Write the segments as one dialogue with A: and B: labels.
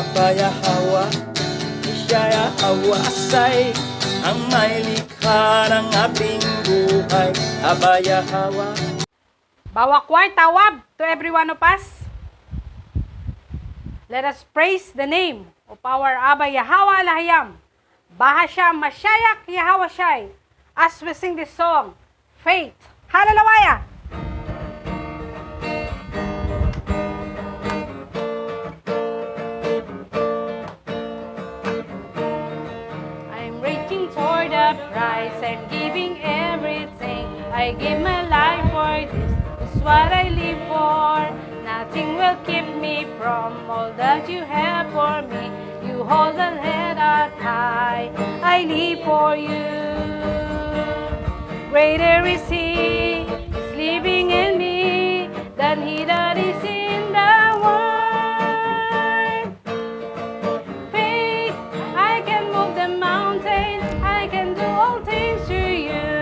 A: Abayahawa, Isayahawasay, ang may likha ng ating buhay. Abayahawa.
B: Bawakway tawab to every one of us. Let us praise the name of our Abba Yahweh Lahayam. Bahasha Mashayak Yahweh Shai. As we sing this song, Faith. Hallelujah! I'm reaching for the prize. I'm giving everything. I give my life for this. This is what I live for. Nothing will keep me from all that you have for me. You hold the head up high. I live for you. Greater is He is living in me than He that is in the world. Faith, I can move the mountains. I can do all things through you.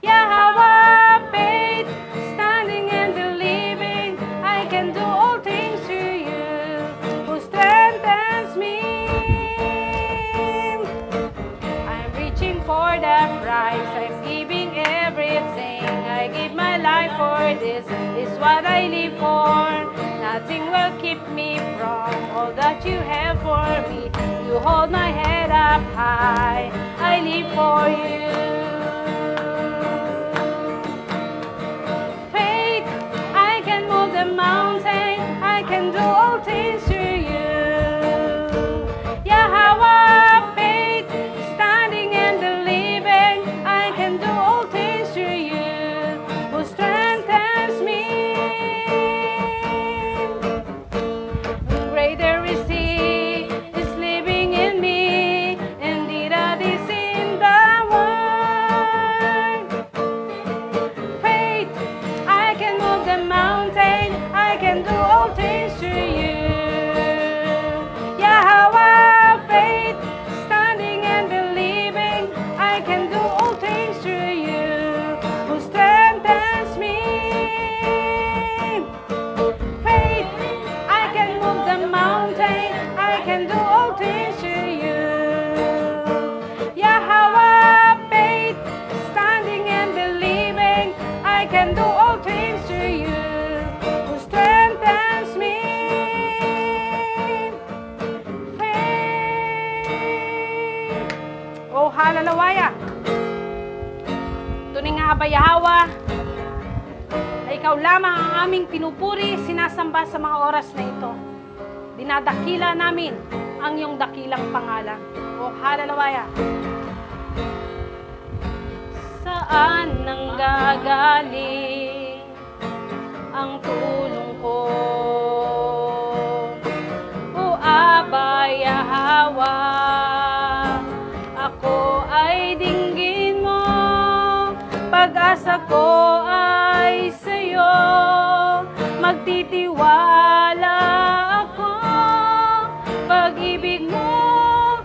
B: Yahweh, faith, standing and believing. I can do all things through you, who strengthens me. I'm reaching for the prize. I'm giving everything. I give my life for this. This is what I live for. Nothing will keep me from all that you have for me. You hold my head up high. I live for you. Faith, I can move the mountain. I can do all things through you. Yahweh, faith, standing and believing. I can do all things through you, who strengthens me. Greater is He is living in me, indeed that is in the world. Faith, I can move the mountain. I can do all things through you. Yahweh, faith, standing and believing. I can do all things through you, who strengthens me. Faith, I can move the mountain. I can do all things through you. Yahweh, faith, standing and believing. I can do all things through you, who strengthens me. Faith. Oh, hallelujah! Tunay nga Abba Yahweh, na ikaw lamang ang aming pinupuri, sinasamba sa mga oras na ito. Dinadakila namin ang iyong dakilang pangalan. Oh, hallelujah! Saan nanggagaling ang tulong ko? O Abba Yahweh, ako ay dinggin mo. Pag-asa ko ay sa'yo, magtitiwala ako. Pag-ibig mo,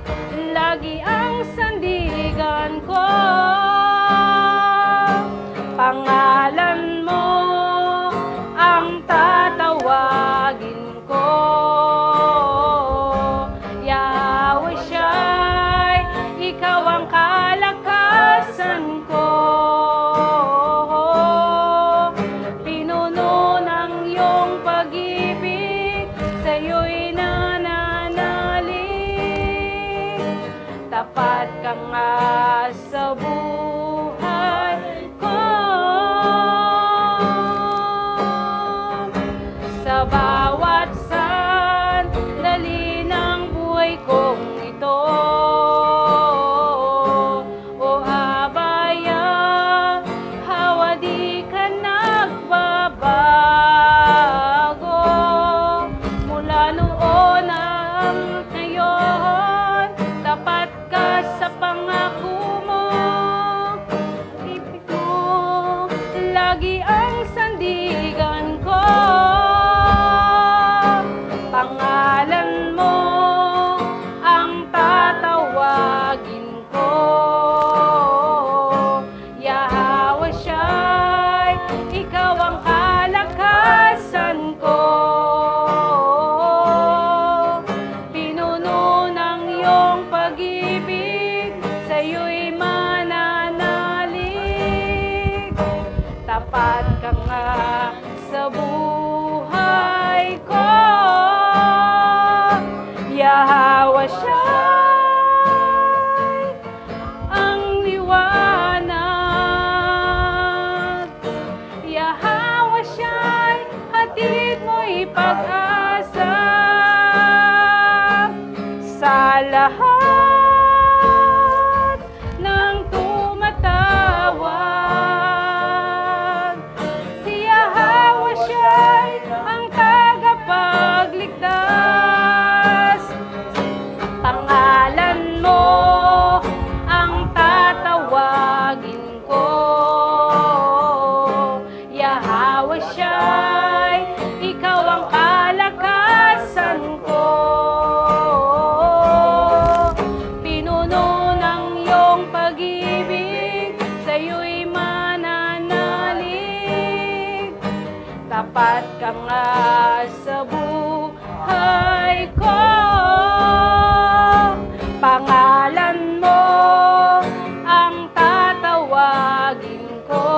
B: lagi ang sandigan ko. Pangalan mo ang tatawagin ko. Yahweh Shai, ikaw ang kalakasan ko. Pinuno ng iyong pag-ibig, sa'yo'y nananalig. Tapat ka nga sa buhay ko. Sa bawat sandali ng buhay kong ito, O Abba Yahweh, di ka nagbabago. Mula noon ang ngayon, tapat ka sa pangako mo. Ibig mo, lagi ang sandigan ko. Pangalan mo ang tatawagin ko. Yahweh Shai, ikaw ang kalakasan ko. tapat ka nga sa buhay ko. Yahweh siya'y ang liwanag. Yahweh siya'y hatid mo'y pag-asa sa lahat ng tumatawag. Si Yahweh siya'y ang tagapagligtas. Pangalan mo ang tatawagin ko. Yahweh siya'y ikaw ang kalakasan ko. Pinuno ng iyong pag-ibig, sa'yo'y mananalig. Tapat ka nga sa buhay ko. Pangalan mo ang tatawagin ko.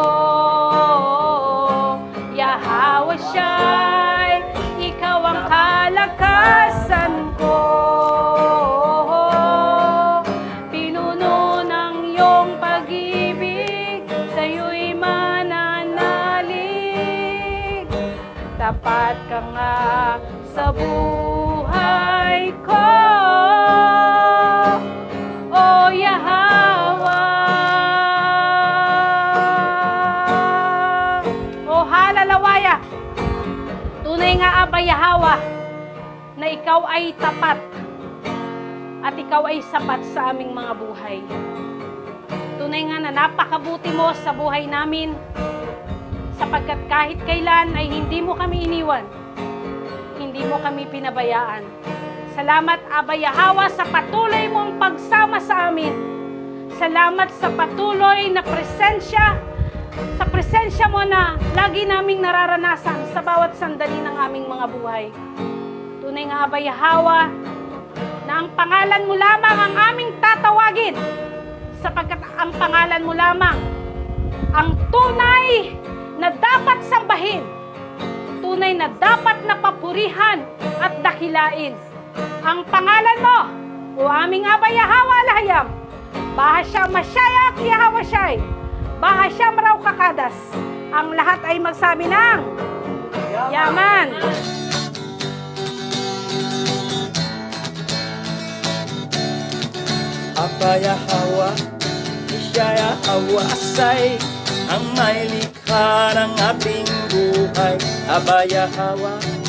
B: Yahweh siya'y ikaw ang kalakasan ko. Pinuno ng iyong pag-ibig, sa'yo'y mananalig. Tapat ka nga sa buhay ko. O Yahweh. O halalawaya. Tunay nga Aba Yahweh na ikaw ay tapat at ikaw ay sapat sa aming mga buhay. Tunay nga na napakabuti mo sa buhay namin, sapagkat kahit kailan ay hindi mo kami iniwan, hindi mo kami pinabayaan. Salamat Aba Yahweh sa patuloy mong pagsama sa amin. Salamat sa patuloy na presensya, sa presensya mo na lagi naming nararanasan sa bawat sandali ng aming mga buhay. Tunay nga Aba Yahweh na ang pangalan mo lamang ang aming tatawagin, sapagkat ang pangalan mo lamang ang tunay na dapat sambahin, tunay na dapat na papurihan at dakilain. Ang pangalan mo, o aming Aba Yahweh Lahayam, Bahasya Mashayak Yahweh Shai, Bahasya Maraw Kakadas. Ang lahat ay magsabi ng Yaman.
A: Aba Yahweh, siya Yahweh asay, ang may likha ng ating buhay. Aba Yahweh,